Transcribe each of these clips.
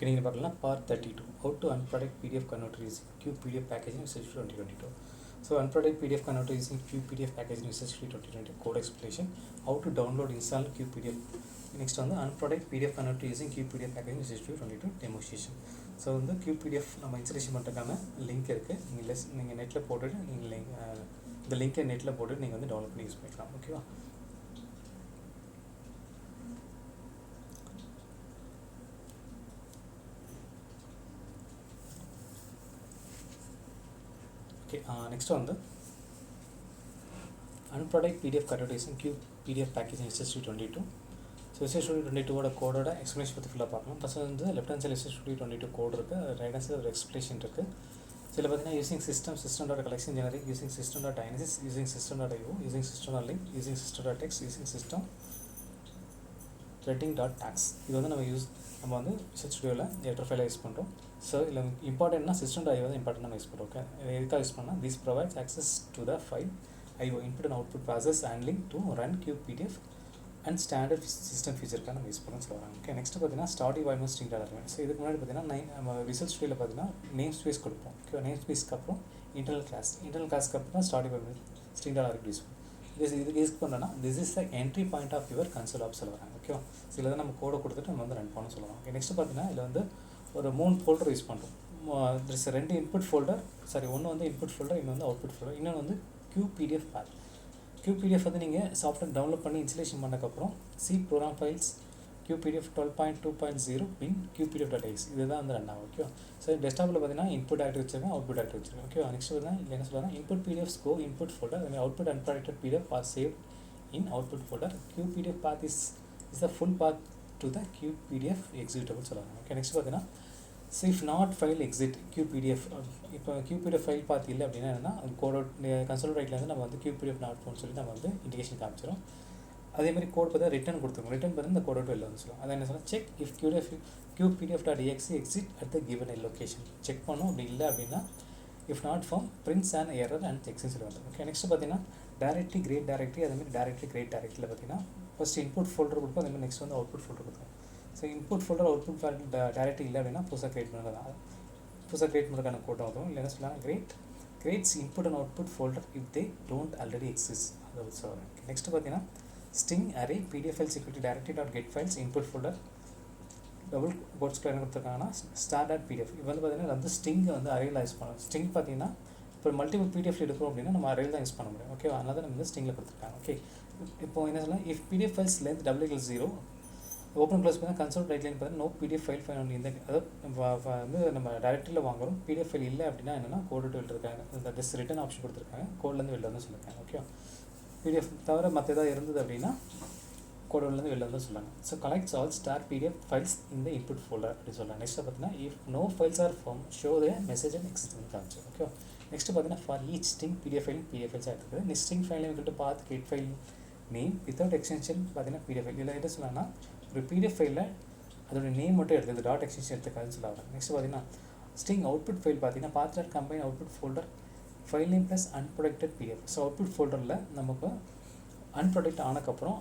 நீங்கள் பார்க்கலாம் part 32 how to unprotect PDF converter using Qpdf package in SSIS 2022. So unprotect PDF converter using Qpdf package in SSIS 2022 code explanation, how to download install Qpdf. Next on the unprotect PDF converter using Qpdf package in SSIS 2022 demonstration. So இந்த Qpdf நம்ம installation பண்ணுறதுக்கான link இருக்குது. நீங்கள் நெட்டில் போட்டுட்டு நீங்கள் இந்த லிங்கை நெட்டில் போட்டு நீங்கள் வந்து டவுன்லோட் பண்ணி யூஸ் பண்ணிக்கலாம். ஓகேவா? Okay, next on the unprotect PDF converter using Qpdf package in SSIS 2022. So SSIS 2022 ஓட கோடோட எக்ஸ்ப்ளனேஷன் பற்றி ஃபுல்லாக பார்க்கலாம். ஃபஸ்ட் வந்து லெஃப்ட் ஹேண்ட் சைடில் SSIS 2022 கோட் இருக்குது, ரைட் ஹேண்ட் சைடில் ஒரு எக்ஸ்ப்ளனேஷன் இருக்குது. சில பார்த்தீங்கன்னா using system dot collection generic, using system dot டைனசிஸ், using system dot IO, using system dot Linq, using system dot text, using system threading dot tasks. இது வந்து நம்ம வந்து SSIS ஸ்டுடியோவில் எடிட்டர் ஃபைலை யூஸ் பண்ணுறோம். ஸோ இதில் இம்பார்ட்டன்ட்னா சிஸ்டம் டாட் ஐஓ தான் இம்பார்ட்டன்ட் நம்ம யூஸ் பண்ணுறோம். ஓகே, எதுக்காக யூஸ் பண்ணால் this provides access to the file IO input and output process handling to run Qpdf and standard system ஃபீச்சருக்காக நம்ம யூஸ் பண்ணுறோம்னு சொல்லுவாங்க. ஓகே, நெக்ஸ்ட் பார்த்தீங்கன்னா starting volume string dot. So இதுக்கு முன்னாடி பார்த்தீங்கன்னா நம்ம ரிசல்ட் ஸ்டுடியோவில் பார்த்தீங்கன்னா நேம் ஸ்பேஸ் கொடுப்போம். ஓகே, நேம் ஸ்பேஸ்க்கு அப்புறம் இன்டர்னல் கிளாஸ்க்கு அப்புறம் starting volume string dot use பண்ணுவோம். இதுக்கு யூஸ் பண்ணோன்னா this is the entry point of your console app சொல்லுவாங்க. ஓகேவா? ஸோ இதில் தான் நம்ம கோடை கொடுத்துட்டு நம்ம வந்து ரன் பண்ண சொல்லுவாங்க. ஓகே, நெக்ஸ்ட் பார்த்தீங்கன்னா இதில் வந்து ஒரு 3 ஃபோல்டர் யூஸ் பண்ணுறோம். ரெண்டு இன்புட் ஃபோல்டர், ஒன்று வந்து இன்புட் ஃபோல்டர், இன்னொன்று வந்து அவுட்புட் ஃபோல்டர், இன்னொன்று வந்து Qpdf பாத். Qpdf வந்து நீங்கள் சாஃப்ட்வேர் டவுன்லோட் பண்ணி இன்ஸ்டலேஷன் பண்ணக்கப்புறம் C program files Qpdf 12.2.0 bin Qpdf.exe இதுதான் வந்து ரன் ஆகும். ஓகேவா? ஸோ டெஸ்க்டாப்பில் பார்த்தீங்கன்னா இன்புட் ஆக்டிவ் வச்சுருக்கேன், அவுட்புட் ஆக்டிவ் வச்சுருக்கேன். ஓகேவா? நெக்ஸ்ட் பார்த்தீங்கன்னா இல்லை என்ன சொல்லுவாங்க, input PDFs go input folder, and output unprotected PDF are saved in output folder. Qpdf path is the full path to the Qpdf executable சொல்லுவாங்க. ஓகே, நெக்ஸ்ட் பார்த்தீங்கன்னா so if not file exit Qpdf, இப்போ Qpdf file பாத் இல்லை அப்படின்னா என்னென்னா கோடோட console ரைட்லேருந்து நம்ம வந்து Qpdf not phone சொல்லி நம்ம வந்து இண்டிகேஷன் காமிச்சிடும். அதேமாதிரி கோட் பார்த்தா ரிட்டன் கொடுத்துருக்கோம். ரிட்டன் பார்த்தா இந்த கோடோட வெளில வந்து சொல்லுவோம். அதை என்ன சொல்லலாம், check if Qpdf.exe exit at the given location check பண்ணோம். அப்படி இல்லை அப்படின்னா if not form prints and error and செக்ஸ்ன்னு சொல்லி வந்து. ஓகே, நெக்ஸ்ட் பார்த்தீங்கன்னா டைரக்ட்லி கிரேட் டைரக்ட்லி, அதேமாதிரி டைரக்ட்லி கிரேட் டைரக்ட்லியில் பார்த்தீங்கன்னா ஃபஸ்ட் இன்புட் ஃபோல்டர் கொடுப்போம், அதேமாதிரி நெக்ஸ்ட் வந்து அவுட்புட் ஃபோல்டர் கொடுப்போம். So input folder output file directory இல்லை அப்படின்னா புதுசாக க்ரியேட் பண்ணுறதுக்கான கோட் ஆகும். இல்லை என்ன சொல்லலாம், creates input and output folder if they don't already exist அதை சொல்கிறேன். நெக்ஸ்ட் பார்த்தீங்கன்னா string array PDF file security directory dot get files input folder double கோட்ஸ்க்கு என்ன கொடுத்துருக்காங்கன்னா star.pdf. இது வந்து பார்த்தீங்கன்னா வந்து ஸ்டிங்கை வந்து அரேயில் யூஸ் பண்ணணும். ஸ்டிங் பார்த்தீங்கன்னா இப்போ மல்டிபிள் PDF எடுக்கிறோம் அப்படின்னா நம்ம அரேயில் தான் யூஸ் பண்ண முடியும். ஓகே, அதனால தான் நம்ம வந்து ஸ்டிங்கில் கொடுத்துருக்காங்க. ஓகே, இப்போ என்ன சொல்லலாம், if PDF files length $0 open close பண்ணால் கன்சோல் ரைட் லைன் பார்த்தீங்கன்னா நோ PDF ஃபைல் ஒன்று இந்த அதாவது வந்து நம்ம டைரக்டில் வாங்குறோம். PDF ஃபைல் இல்லை அப்படின்னா என்னென்னா கோடு வெளியிருக்காங்க, இந்த திஸ் ரிட்டன் ஆப்ஷன் கொடுத்துருக்காங்க, கோட்லேருந்து வெளில வந்து சொல்லியிருக்காங்க. ஓகே, PDF தவிர மற்ற ஏதாவது இருந்தது அப்படின்னா கோடோலேருந்து வெளில வந்து சொல்லுவாங்க. So collects all star PDF files இந்த இன்புட் ஃபோல்டர் அப்படின்னு சொல்லலாம். நெக்ஸ்ட் பார்த்தீங்கன்னா if no files are form show the message and exist காமிச்சு. ஓகே, நெக்ஸ்ட் பார்த்தீங்கன்னா for each string PDF files எடுத்துக்குது. நெக்ஸ்ட் ஸ்டிங் ஃபைல் சொல்லிட்டு path get file name without extension பார்த்தீங்கன்னா PDF ஃபைல். இதில் என்ன சொல்லலாம்னா ஒரு PDF ஃபைலில் அதோட நேம் மட்டும் எடுத்துக்குது, டாட் எக்ஸ்டென்ஷன் எடுத்துக்காதுன்னு சொல்லுவாங்க. நெக்ஸ்ட் பார்த்தீங்கன்னா ஸ்டிங் அவுட்புட் ஃபைல் பார்த்தீங்கன்னா path dot combine output folder file name plus unprotected PDF. So output ஃபோல்டரில் நமக்கு unprotect ஆனக்கப்புறம்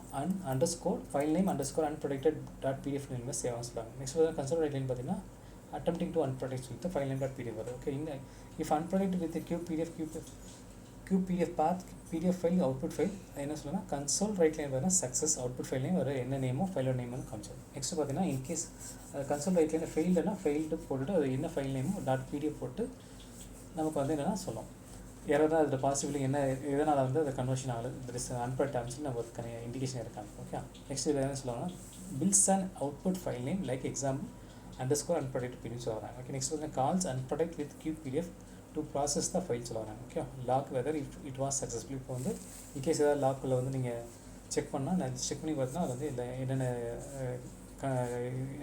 underscore file name underscore unprotected.pdf name save ஆகும் சொல்லுவாங்க. நெக்ஸ்ட் கன்சோல் ரைட் லைன் பார்த்தீங்கன்னா attempting to unprotect with the file name.pdf வரும். Okay, இந்த if unprotected with the Qpdf path PDF file output file என்ன சொல்லலாம், கன்சோல் ரைட் லைன் பார்த்தீங்கன்னா success output file name வரும், என்ன நேமோ ஃபைலோட நேம் வந்து காமிச்சிடும். நெக்ஸ்ட் பார்த்தீங்கன்னா இன்கேஸ் கன்சோல் ரைட் லைன் ஃபெயில்டுனா ஃபெயில்டு போட்டுட்டு அது என்ன ஃபைல் நேமோ .pdf போட்டு நமக்கு வந்து என்னென்னா சொல்லும் யாராவது அதில் பாசிபிளி என்ன எதனால் வந்து அது கன்வர்ஷன் ஆகுது திட் இஸ் அன்ப்ரொடெக்ட் ஆப்ஷன் நம்ம ஒரு இண்டிகேஷன் இருக்காங்க. ஓகே, நெக்ஸ்ட் இதில் என்ன சொல்லுவாங்கன்னா builds and output file name like example underscore unprotected PDF சொல்லுவாங்க. ஓகே, நெக்ஸ்ட் வந்து calls unprotect with Qpdf to process the file சொல்லுவாங்க. Okay, log whether it was successful. இப்போ வந்து இன்கேஸ் ஏதாவது லாக்கில் வந்து நீங்கள் செக் பண்ணால் நான் செக் பண்ணி பார்த்தீங்கன்னா அது வந்து இல்லை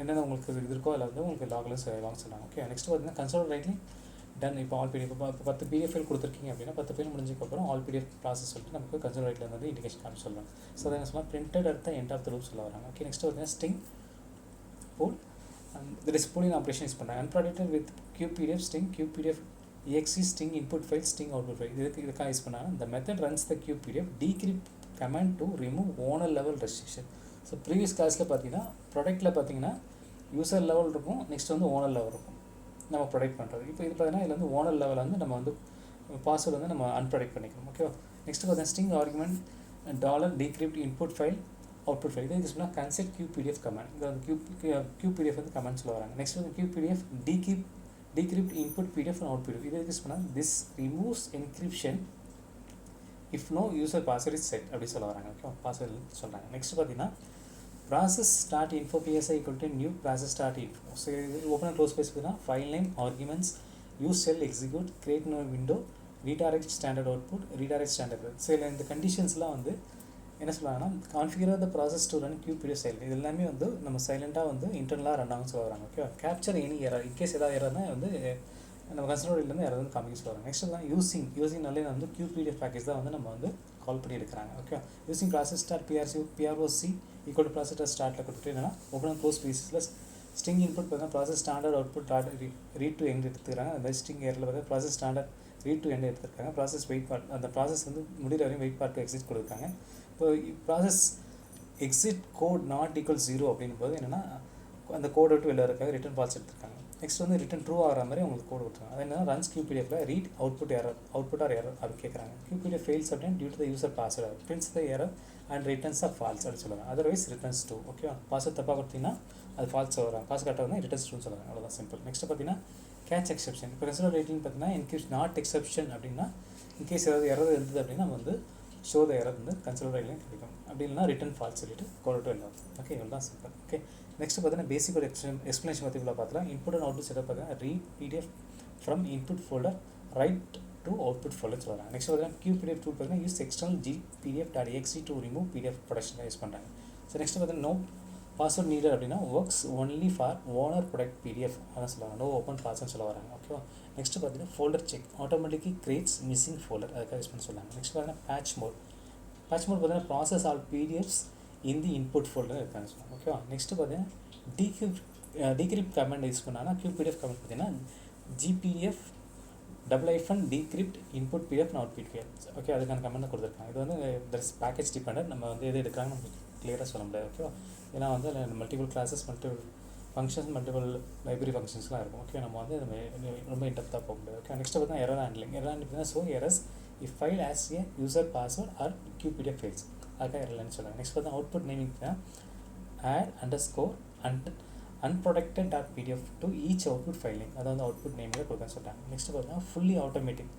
என்னென்ன உங்களுக்கு இது இருக்கோ அதில் வந்து உங்களுக்கு லாகில் வாங்க சொல்லுவாங்க. ஓகே, நெக்ஸ்ட் பார்த்தீங்கன்னா கன்சோல் ரைட்லி டன். இப்போ ஆல் PDF இப்போ 10 PDF ஃபைல் கொடுத்துருக்கீங்க அப்படின்னா 10 ஃபைல் முடிஞ்சதுக்கப்புறம் ஆல் PDF ப்ராசஸ் சொல்லிட்டு நமக்கு கன்சோல் ரைட்டில் வந்து இண்டிகேஷன் காமிச்சு சொல்லுவாங்க. ஸோ அதை என்ன சொல்லலாம், printed at the end of the loop சொல்ல வராங்க. ஓகே, நெக்ஸ்ட் பார்த்தீங்கன்னா string bool that is pooling operation use பண்ணுறாங்க. unprotected with Qpdf string Qpdf exe string input file string output file இதுக்காக யூஸ் பண்ணாங்க. இந்த method runs the Qpdf decrypt command to remove owner level restriction. So previous கிளாஸில் பார்த்தீங்கன்னா ப்ராடக்ட்டில் பார்த்தீங்கன்னா user level இருக்கும், next வந்து ஓனர் லெவல் இருக்கும் நம்ம ப்ரொடெக்ட் பண்ணுறது. இப்போ இது பார்த்தீங்கன்னா இதில் வந்து ஓனர் லெவலில் வந்து நம்ம வந்து பாஸ்வேர்டு வந்து நம்ம அன்ப்ரொடெக்ட் பண்ணிக்கணும். ஓகேவா. நெக்ஸ்ட் பார்த்தீங்கன்னா string argument $decrypt input file output file. இது யூஸ் பண்ணால் கன்செப்ட் Qpdf கமெண்ட். இது வந்து Qpdf வந்து கமெண்ட் சொல்ல வராங்க. நெக்ஸ்ட் வந்து Qpdf decrypt input PDF and output PDF. இது யூஸ் பண்ணால் this removes encryption if no user password is set அப்படி சொல்ல வராங்க. ஓகே, பாஸ்வேர்டு சொல்கிறாங்க. நெக்ஸ்ட் பார்த்தீங்கன்னா process start info psi equal to new process start info. So இது open and close base பார்த்தீங்கன்னா file name, arguments, use shell, execute, create new window, redirect standard output, redirect standard. So இதில் இந்த கண்டிஷன்ஸ்லாம் வந்து என்ன சொல்லுவாங்கன்னா configure the process to run Qpdf child. இது எல்லாமே வந்து நம்ம சைலண்ட்டாக வந்து இன்டர்னலாக ரன் ஆகும் சொல்ல வராங்க. Okay, capture any error in case ஏதாவது எரர்னா வந்து நம்ம கன்சிடர்லேருந்து எரர் வந்து காமிக்க சொல்லுவாங்க. நெக்ஸ்ட் தான் யூஸிங்னாலே வந்து Qpdf பேக்கேஜ் தான் வந்து நம்ம வந்து கால் பண்ணி எடுக்கிறாங்க. Okay, using process start PROC equal to process ஸ்டார்ட்டில் கொடுத்துட்டு என்னன்னா ஓப்பன் அண்ட் க்ளோஸ் பேசிஸில் ஸ்ட்ரிங் இன்புட் பார்த்தீங்கன்னா process standard output read to end எடுத்துக்கிறாங்க. அந்த மாதிரி ஸ்ட்ரிங் ஏரில் பார்த்தா process standard read to end எடுத்துருக்காங்க. ப்ராசஸ் வெயிட் பார்ட், அந்த ப்ராசஸ் வந்து முடிகிற வரையும் வெயிட் பார்ட் டு எக்ஸிட் கொடுத்துருக்காங்க. இப்போ process exit code not equal 0 அப்படின் போது என்னென்னா அந்த கோடை விட்டு வெளில இருக்காங்க, ரிட்டன் ஃபால்ஸ் எடுத்துருக்காங்க. நெக்ஸ்ட் வந்து ரிட்டன் ட்ரூ ஆகிற மாதிரி உங்களுக்கு கோட் கொடுத்துருக்காங்க. அது என்னன்னா ரன்ஸ் Qpdfல ரீட் அவுட்புட் ஆர் எரர் அப்படி கேட்குறாங்க. Qpdf ஃபெயில்ஸ் அப்படின்னு due to the user password prints the error and returns of false அப்படின்னு சொல்லுவாங்க. Otherwise returns true. ஓகேவா. பாஸ்வேர்ட் தப்பாக கொடுத்தீங்கன்னா அது ஃபால்ஸ் வரும், பாஸ் கரெக்டாக வந்து ரிட்டர்ன்ஸ் ட்ரூன்னு சொல்லுவாங்க. அவ்வளோதான் சிம்பிள். நெக்ஸ்ட் பார்த்தீங்கன்னா கேட்ச் எக்ஸெப்ஷன். இப்போ கன்சிடர் ரேட்டிங் பார்த்தீங்கன்னா இன்கேஸ் நாட் எக்ஸெப்ஷன் அப்படின்னா இன்கேஸ் ஏதாவது எரர் இருந்தது அப்படின்னா நம்ம வந்து ஷோ த எரர் வந்து கன்சிடர் ரேட்லையும் கிடைக்கும். அப்படி இல்லைனா ரிட்டன் ஃபால்ஸ் சொல்லிட்டு கோட் டு எல்லாம். ஓகே, இவ்வளோ தான் சிம்பிள். ஓகே, நெக்ஸ்ட் பார்த்தீங்கன்னா பேசிக் ஒரு எக்ஸ்பிளேஷன் பற்றி இவ்வளோ பார்த்தலாம். இன்புட் அண்ட் அவுட்புட் செட்டப் பார்த்தீங்கன்னா read PDF from input folder write to output folder சொல்கிறாங்க. நெக்ஸ்ட் பார்த்தீங்கன்னா Qpdf டூல் பார்த்தீங்கன்னா use external Qpdf.exe to remove PDF protection use பண்ணுறாங்க. ஸோ நெக்ஸ்ட் பார்த்தீங்கன்னா நோ பாஸ்வேர்ட் நீடட் அப்படின்னா works only for owner product PDF அதான் சொல்லுவாங்க. No open password சொல்ல வராங்க. ஓகேவா. நெக்ஸ்ட் பார்த்தீங்கன்னா folder check automatically creates missing folder அதுக்காக யூஸ் பண்ண சொல்லுவாங்க. நெக்ஸ்ட் பார்த்தீங்கன்னா பேட்ச் மோட் பார்த்தீங்கன்னா process all PDFs in the input folder இருக்கான்னு சொல்லுவாங்க. ஓகேவா. நெக்ஸ்ட்டு பார்த்தீங்கன்னா decrypt கமெண்ட் யூஸ் பண்ணாங்கன்னா Qpdf கமெண்ட் பார்த்தீங்கன்னா GPDF -decrypt input PDF and output PDF. Okay, அதுக்கான கமெண்ட் கொடுத்துருக்காங்க. இது வந்து தட்ஸ் பேக்கேஜ் டிபெண்டன்ட். நம்ம வந்து எது எடுக்கிறாங்க நமக்கு கிளியராக சொல்ல முடியாது. ஓகேவா. ஏன்னா வந்து multiple classes, multiple functions, multiple library ஃபங்க்ஷன்ஸ்லாம் இருக்கும். ஓகே, நம்ம வந்து ரொம்ப இன்டெப்த்தாக போக முடியாது. ஓகே, நெக்ஸ்ட் பார்த்தீங்கன்னா எரர் ஹேண்ட்லிங் பார்த்தீங்கன்னா so errors if file has a user password or Qpdf files அதுக்காக எரர்லைன்னு சொல்லுவாங்க. நெக்ஸ்ட் பார்த்தா output naming add unprotected.pdf to each output file name. அதாவது வந்து அவுட்புட் நேமில் கொடுக்க சொல்கிறாங்க. நெக்ஸ்ட் பார்த்தீங்கன்னா fully automatic.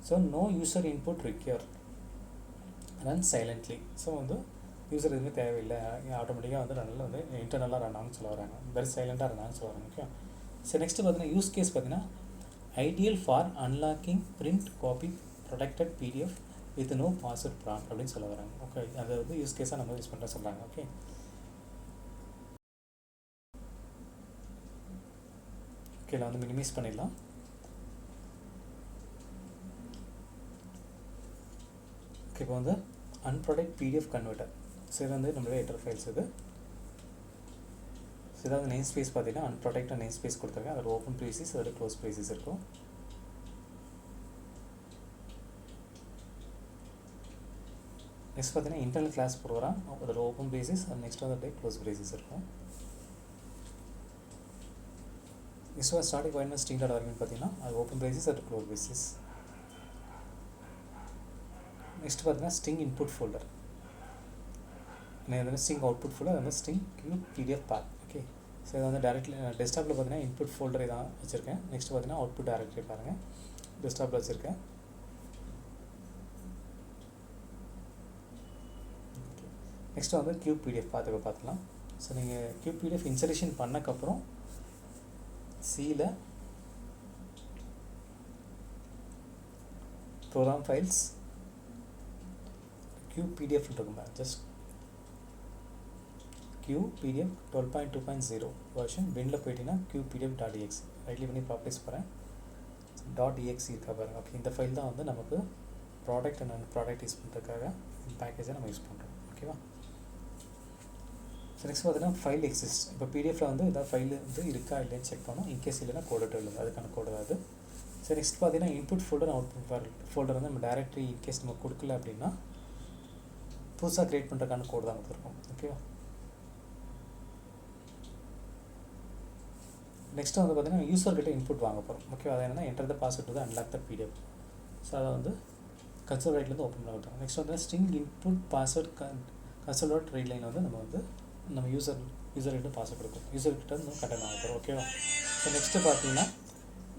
So no user input require run silently. So வந்து யூசர் எதுவுமே தேவையில்லை, ஆட்டோமேட்டிக்காக வந்து நல்லா வந்து இன்டர்னலாக ரன் ஆகும்னு சொல்ல வராங்க. வெரி சைலண்ட்டாக ரன் ஆகும்னு சொல்ல வராங்க. ஓகே, ஸோ நெக்ஸ்ட் பார்த்தீங்கன்னா யூஸ் கேஸ் பார்த்தீங்கன்னா ideal for unlocking print copy protected PDF with no password prompt அப்படின்னு சொல்ல வராங்க. ஓகே, அதை வந்து யூஸ் கேஸாக நம்ம யூஸ் பண்ணுற சொல்கிறாங்க. ஓகே, ஓகே, நான் வந்து மினிமைஸ் பண்ணிடலாம். ஓகே, இப்போ வந்து unprotect PDF கன்வெர்ட்டர். ஸோ இது வந்து நம்மளுடைய ஹெடர் ஃபைல்ஸ். இது ஸோ இதாவது நேம் ஸ்பேஸ் பார்த்தீங்கன்னா unprotect நேம் ஸ்பேஸ் கொடுத்துருக்கேன். அதில் ஓப்பன் ப்ரேசிஸ், அதில் க்ளோஸ் ப்ரேசிஸ் இருக்கும். நெக்ஸ்ட் பார்த்தீங்கன்னா இன்டர்னல் கிளாஸ் ப்ரோக்ராம், அதில் ஓப்பன் ப்ரேசிஸ், அது நெக்ஸ்ட் வந்து க்ளோஸ் ப்ரேசிஸ் இருக்கும். நெக்ஸ்ட் வந்து starting point string dot argument பார்த்தீங்கன்னா அது ஓப்பன் ப்ரேசிஸ், அது க்ளோஸ் ப்ரேசிஸ். நெக்ஸ்ட் பார்த்தீங்கன்னா ஸ்ட்ரிங் இன்புட் ஃபோல்டர், வந்து ஸ்ட்ரிங் அவுட்புட் ஃபோல்டர், அது வந்து string Qpdf path. Okay, so இதை வந்து டேரக்ட்லி டெஸ்க்டாப்பில் பார்த்தீங்கன்னா இன்புட் ஃபோல்டர் இதான் வச்சுருக்கேன். நெக்ஸ்ட் பார்த்தீங்கன்னா அவுட்புட் டேரக்ட்லி பாருங்கள் டெஸ்க்டாப்பில் வச்சுருக்கேன். நெக்ஸ்ட் வந்து Qpdf பாத்துக்க பார்த்துக்கலாம். ஸோ நீங்கள் Qpdf இன்ஸ்டாலேஷன் பண்ணக்கப்புறம் சியில் ப்ரோக்ராம் ஃபைல்ஸ் Qpdf இருக்கும். ஜஸ்ட் Qpdf 12.2.0 வெர்ஷன் பின்னில் போயிட்டீங்கன்னா Qpdf.exe ரைட்லி பண்ணி ப்ராப்பர்ட்டிஸ் போகிறேன். .exe இருக்கா பாருங்கள். ஓகே, இந்த ஃபைல் தான் வந்து நமக்கு ப்ராடக்ட் அண்ட் ப்ராடக்ட் யூஸ் பண்ணுறதுக்காக பேக்கேஜை நம்ம யூஸ் பண்ணுறோம். ஓகேவா. ஸோ நெக்ஸ்ட் பார்த்தீங்கன்னா ஃபைல் எக்ஸிஸ்ட். இப்போ பிடிஎஃப்ல வந்து ஏதாவது ஃபைல் வந்து இருக்கா இல்லைன்னு செக் பண்ணோம். இன்கேஸ் இல்லைன்னா கோடட் இல்லை, அதுக்கான கோடு அது. ஸோ நெக்ஸ்ட் பார்த்தீங்கன்னா இன்புட் ஃபோல்டர் அவுட்புட் ஃபோல்டர் வந்து நம்ம டேரக்ட்ரி இன்கேஸ் நம்ம கொடுக்கல அப்படின்னா புதுசாக க்ரியேட் பண்ணுறதுக்கான கோடு தான் கொடுத்துருக்கோம். ஓகேவா. நெக்ஸ்ட்டு வந்து பார்த்திங்கன்னா யூசர்கிட்ட இன்புட் வாங்க போகிறோம். ஓகே, அது என்னென்னா enter the password to unlock the PDF. So அதை வந்து கன்சோல் ரைட்லேருந்து ஓப்பன் பண்ண கொடுத்தாங்க. நெக்ஸ்ட் வந்து string input password console dot read line வந்து நம்ம யூசர்கிட்ட பாஸ்வேர்ட் கொடுக்கும். யூசர்கிட்ட வந்து கரெக்டாக வாங்க போகிறோம். ஓகேவா? ஸோ நெக்ஸ்ட்டு பார்த்தீங்கன்னா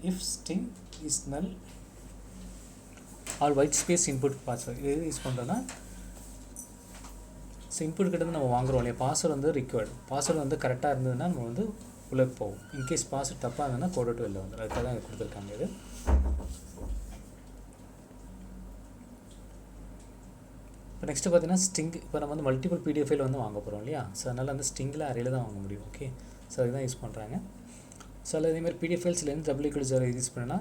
இஃப் ஸ்ட்ரிங் இஸ் நல் all white space input password இது யூஸ் பண்ணுறோன்னா, ஸோ இன்புட் கிட்ட நம்ம வாங்குறோம் இல்லையா, பாஸ்வேர்டு வந்து ரிக்வயர்டு. பாஸ்வேர்டு வந்து கரெக்டாக இருந்ததுன்னா நம்ம வந்து உள்ளே போகும். இன்கேஸ் பாஸ்வேர்ட் தப்பாக இருந்ததுன்னா கோட் விட்டு வெளில வந்துடும். அதுக்காக தான் கொடுத்துருக்காங்க இது. இப்போ நெக்ஸ்ட்டு பார்த்தீங்கன்னா ஸ்ட்ரிங், இப்போ நம்ம வந்து மல்டிபிள் PDF ஃபைல் வந்து வாங்க போகிறோம் இல்லையா, ஸோ அதனால் வந்து ஸ்ட்ரிங்கில் அரேல தான் வாங்க முடியும். ஓகே, ஸோ அதுதான் யூஸ் பண்ணுறாங்க. ஸோ அதில் இதேமாதிரி PDF ஃபைல்ஸ்லேருந்து W=0 யூஸ் பண்ணனா,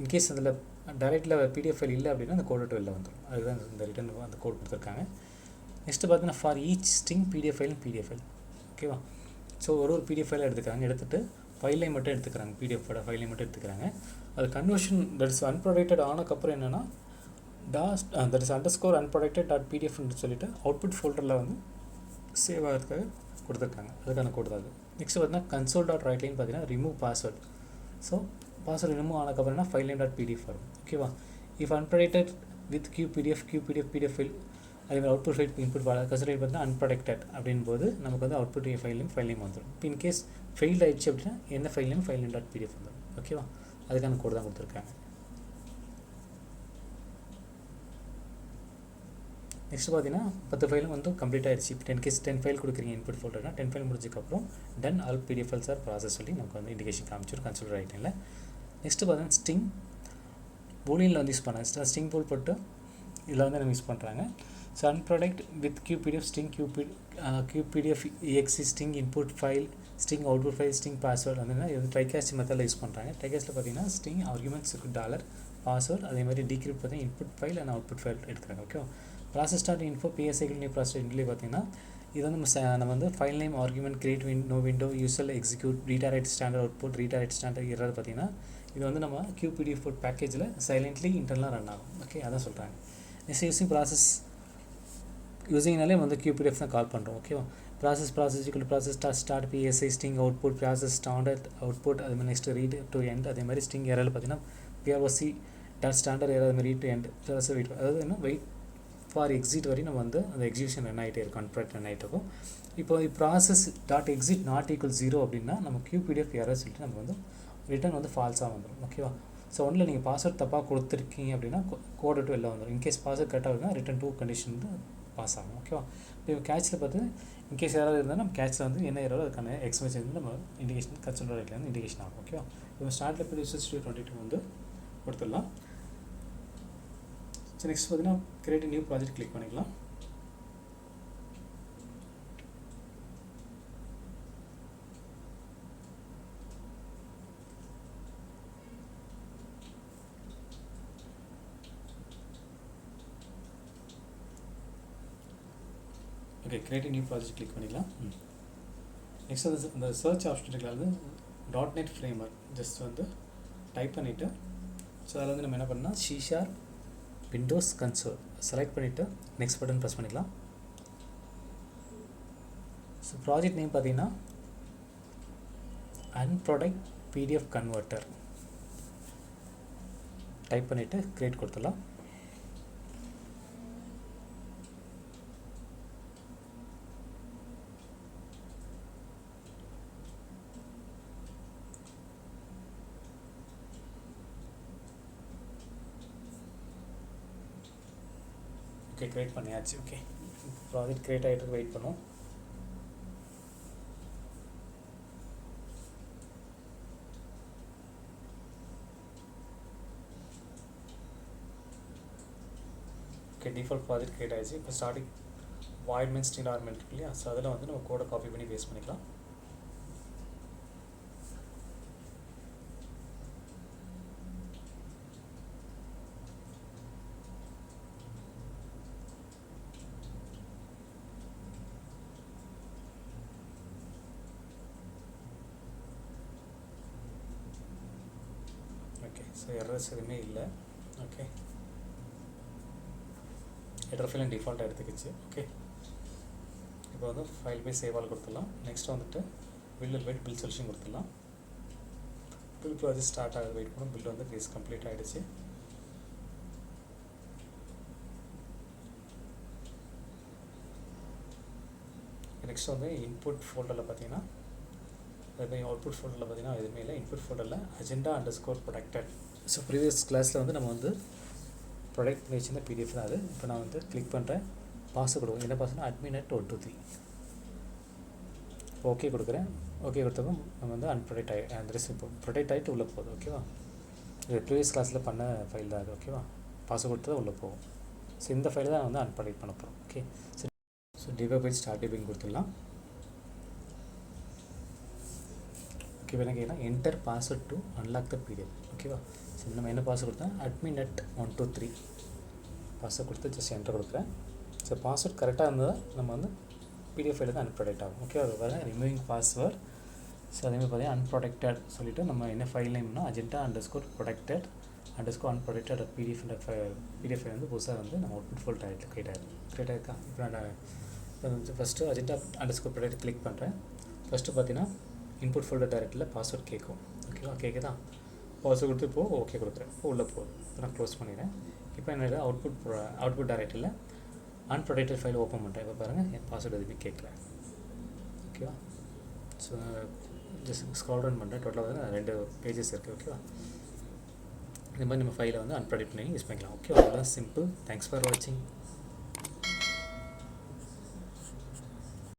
இன்கேஸ் அதில் டைரெக்டில் PDF ஃபைல் இல்லை அப்படின்னா அந்த கோட் விட்டு வெளில வந்துடும். அதுதான் இந்த ரிட்டன் அந்த கோட் கொடுத்துருக்காங்க. நெக்ஸ்ட்டு பார்த்தீங்கன்னா for each string PDF file ஓகேவா. ஸோ ஒரு PDF ஃபைலை எடுத்துகிட்டு ஃபைலை மட்டும் எடுத்துக்கிறாங்க, PDFோட ஃபைலை மட்டும் எடுத்துக்கிறாங்க. அது கன்வர்ஷன் தட் இஸ் அன்ப்ரொடெக்டட் ஆனக்கப்புறம் என்னென்னா தட் இஸ் unprotected.pdfன்னு சொல்லிட்டு அவுட்புட் ஃபோல்டரில் வந்து சேவ் ஆகிறதுக்காக கொடுத்துருக்காங்க. அதுக்கான கோட் தான் அது. நெக்ஸ்ட் பார்த்தீங்கன்னா console.writeline பார்த்தீங்கன்னா remove password. So password remove ஆனக்கப்புறம் என்ன ஃபைல் நேம்.pdf வரும். ஓகேவா. If unprotected with Qpdf PDF file அதேமாதிரி அவுட்புட் ஃபைல் இன்புட் கன்சோல் பார்த்தீங்கன்னா unprotected அப்படின் போது நமக்கு வந்து அவுட்புட் ஃபைல் நேம் வந்துடும். இப்போ இன்கேஸ் ஃபெயில் ஆகிடுச்சு அப்படின்னா என்ன ஃபைல் நேம்.pdf வந்துடும். ஓகேவா. அதுக்கான கோட் தான் கொடுத்துருக்காங்க. நெக்ஸ்ட் பார்த்தீங்கன்னா 10 ஃபைலும் வந்து கம்ப்ளீட் ஆகிடுச்சு. இப்போ 10 ஃபைல் கொடுக்குறீங்க இன்புட் ஃபோல்டர்னா 10 ஃபைல் முடிஞ்சதுக்கப்புறம் done all PDF files are process சொல்லி நமக்கு வந்து இண்டிகேஷன் காமிச்சிடும் கன்சோல் ரைட்டிங்கில். நெக்ஸ்ட்டு பார்த்தீங்கன்னா ஸ்ட்ரிங் பூலியனில் வந்து யூஸ் பண்ணாங்க. ஸ்ட்ரிங் பூல் போட்டு இதில் வந்து நம்ம யூஸ் பண்ணுறாங்க. So unprotect with Qpdf string Qpdf exe string input file string output file string password வந்து இது ட்ரைகாஸ்ட் மெத்தடில் யூஸ் பண்ணுறாங்க. ட்ரைகாஸ்ட்டில் பார்த்தீங்கன்னா ஸ்ட்ரிங் ஆர்குமெண்ட்ஸ் $, அதே மாதிரி டிகிரிப்ட் பார்த்தீங்கன்னா input file and output file எடுக்கிறாங்க. ஓகேவா. ப்ராசஸ்.info PSI நியூ ப்ராசஸ் இன்ட்லேயே பார்த்தீங்கன்னா இது வந்து நம்ம வந்து file name argument create no window usual execute redirect standard output redirect standard error பார்த்தீங்கன்னா இது வந்து நம்ம Qpdf பேக்கேஜில் சைலண்ட்லி இன்டர்னலாக ரன் ஆகும். ஓகே, அதான் சொல்கிறாங்க. நெக்ஸ்ட் யூஸிங் ப்ராசஸ் யூஸிங்னாலே வந்து Qpdf தான் கால் பண்ணுறோம். ஓகேவா. Process start PSI string output process standard output அது மாதிரி நெக்ஸ்ட் ரீட் டு எண்ட் அதே மாதிரி ஸ்ட்ரிங் எரர் பார்த்தீங்கன்னா PROC.standard எரர் அது மாதிரி ரீட் டு எண்ட் வெயிட் அதாவது என்ன வெயிட் ஃபார் எக்ஸிட் வரையும் நம்ம வந்து அந்த எக்ஸிக்யூஷன் ரன் ஆகிட்டே இருக்கும், அன்ப்ரொடெக்ட் ரன் ஆகிட்டு இருக்கும். இப்போ ப்ராசஸ்.exit =0 அப்படின்னா நம்ம Qpdf எரர் சொல்லிட்டு நம்ம வந்து ரிட்டர்ன் வந்து ஃபால்ஸாக வந்துடும். ஓகேவா. ஸோ ஒன்றில் நீங்கள் பாஸ்வேர்ட் தப்பாக கொடுத்துருக்கீங்க அப்படின்னா கோட் விட்டு வெளில வந்துடும். இன்கேஸ் பாஸ்வேர்ட் கரெக்டாக இருக்குன்னா ரிட்டன் டூ கண்டிஷன் வந்து பாஸ் ஆகும். ஓகேவா. இப்போ கேட்சில் பார்த்து இன்கேஸ் யாராவது இருந்தால் நம்ம கேட்சில் வந்து என்ன எரோ அதுக்கான எக்ஸ்பிரஸ் வந்து நம்ம இண்டிகேஷன் கன்சோல் ரைட்டில் வந்து இண்டிகேஷன் ஆகும். ஓகேவா. இப்போ ஸ்டார்ட்டில் இப்போ Visual Studio 22 வந்து கொடுத்துடலாம். ஸோ நெக்ஸ்ட் பார்த்தீங்கன்னா கிரியேட் நியூ ப்ராஜெக்ட் கிளிக் பண்ணிக்கலாம். Okay, create new project click பண்ணிக்கலாம். நெக்ஸ்ட் வந்து இந்த சர்ச் ஆப்ஷன் இருக்கலாம் வந்து .NET ஃப்ரேம்வொர்க் ஜஸ்ட் வந்து டைப் பண்ணிவிட்டு ஸோ அதில் வந்து நம்ம என்ன பண்ணால் C# விண்டோஸ் கன்சோல் செலக்ட் பண்ணிவிட்டு நெக்ஸ்ட் பட்டன் ப்ரெஸ் பண்ணிக்கலாம். ஸோ ப்ராஜெக்ட் நேம் பார்த்தீங்கன்னா UnProtect PDF கன்வெர்ட்டர் டைப் பண்ணிவிட்டு கிரியேட் கொடுத்துடலாம். ஓகே, கிரியேட் பண்ணியாச்சு. ஓகே, ப்ராஜெக்ட் கிரியேட் ஆகிட்டு வெயிட் பண்ணுவோம். ஓகே, டிஃபால்ட் ப்ராஜெக்ட் கிரியேட் ஆகிடுச்சு. இப்போ starting void main string argument இருக்கு இல்லையா, ஸோ அதில் வந்து நம்ம கோடை காப்பி பண்ணி பேஸ்ட் பண்ணிக்கலாம். ஸோ எரர்ஸ் எதுவுமே இல்லை. ஓகே, ஹெடர் ஃபைல் டிஃபால்ட்டாக எடுத்துக்கிச்சு. ஓகே, இப்போ வந்து ஃபைல் போய் சேவ் ஆல் கொடுத்துடலாம். நெக்ஸ்ட் வந்துட்டு பில் சொல்யூஷன் கொடுத்துடலாம். பில் ப்ராஜெக்ட் ஸ்டார்ட் ஆகுது வெயிட் பண்ணும். பில் வந்து கேஸ் கம்ப்ளீட் ஆகிடுச்சு. நெக்ஸ்ட் வந்து இன்புட் ஃபோல்டரில் பார்த்தீங்கன்னா அதுமாதிரி அவுட்புட் ஃபோல்டரில் பார்த்தீங்கன்னா எதுவுமே இல்லை. இன்புட் ஃபோல்டரில் அஜெண்டா _ ப்ரொடெக்டட். ஸோ ப்ரீவியஸ் கிளாஸில் வந்து நம்ம வந்து ப்ரொடெக்ட் பண்ணி வச்சுருந்த பிடிஎஃப் தான் அது. இப்போ நான் வந்து கிளிக் பண்ணுறேன். பாஸ் கொடுக்கும். என்ன பாஸ்னா admin@123 ஓகே கொடுக்குறேன். ஓகே கொடுத்ததும் நம்ம வந்து அன்ப்ரொடெக்ட் அந்த இப்போ ப்ரொடெக்ட் ஆகிட்டு உள்ளே போகுது. ஓகேவா? இது ப்ரீவியஸ் கிளாஸில் பண்ண ஃபைல் தான் அது. ஓகேவா? பாஸ் கொடுத்தது உள்ளே போகும். ஸோ இந்த ஃபைலை தான் வந்து அன்ப்ரொடெக்ட் பண்ண போகிறோம். ஓகே. ஸோ டிபே போய் ஸ்டார்ட் டிபிங் கொடுத்துடலாம். ஓகே. இப்போ என்ன கேட்கலாம், enter password to unlock the PDF. ஓகேவா? ஸோ நம்ம என்ன பாஸ்வேர்ட் கொடுத்தா admin@123 பாஸ்வேர்ட் கொடுத்து ஜஸ்ட் என்டர் கொடுக்குறேன். ஸோ பாஸ்வேர்ட் கரெக்டாக இருந்தால் நம்ம வந்து பிடிஎஃப் ஃபைல் தான் அன்ப்ரொடெக்ட் ஆகும். ஓகே. அது பாருங்க ரிமூவிங் பாஸ்வேர்ட். ஸோ அதேமாதிரி பார்த்தீங்கன்னா அன்ப்ரொடெக்டட் சொல்லிவிட்டு நம்ம என்ன ஃபைல் நேம்னா agenda _protected _unprotected PDF PDF file வந்து புதுசாக வந்து நம்ம அவுட்புட் ஃபோல்ட் கிரியேட் ஆகிருக்கா. இப்போ நான் ஃபஸ்ட்டு அஜெண்டா _protected கிளிக் பண்ணுறேன். ஃபஸ்ட்டு பார்த்தீங்கன்னா இன்புட் ஃபோல்டர் டைரக்டில் பாஸ்வேர்ட் கேட்கும். ஓகேவா? கேட்குதா? பாஸ்வேர்ட் கொடுத்து இப்போது ஓகே கொடுக்குறேன். இப்போ உள்ளே போகுது. இப்போ நான் க்ளோஸ் பண்ணிடுறேன். இப்போ என்னோட அவுட்புட் டைரக்டில் அன்ப்ரொடெக்டட் ஃபைல் ஓப்பன் பண்ணுறேன். இப்போ பாருங்கள் என் பாஸ்வேர்டு எதுவுமே கேட்கல. ஓகேவா? ஸோ ஜஸ்ட் ஸ்க்ரால் டவுன் பண்ணுறேன். டோட்டலாக வந்து 2 பேஜஸ் இருக்குது. ஓகேவா? இந்த மாதிரி நம்ம ஃபைலை வந்து அன்ப்ரொடெக்ட் பண்ணி யூஸ் பண்ணிக்கலாம். ஓகே. அவ்வளோதான், சிம்பிள். தேங்க்ஸ் ஃபார் வாட்சிங்.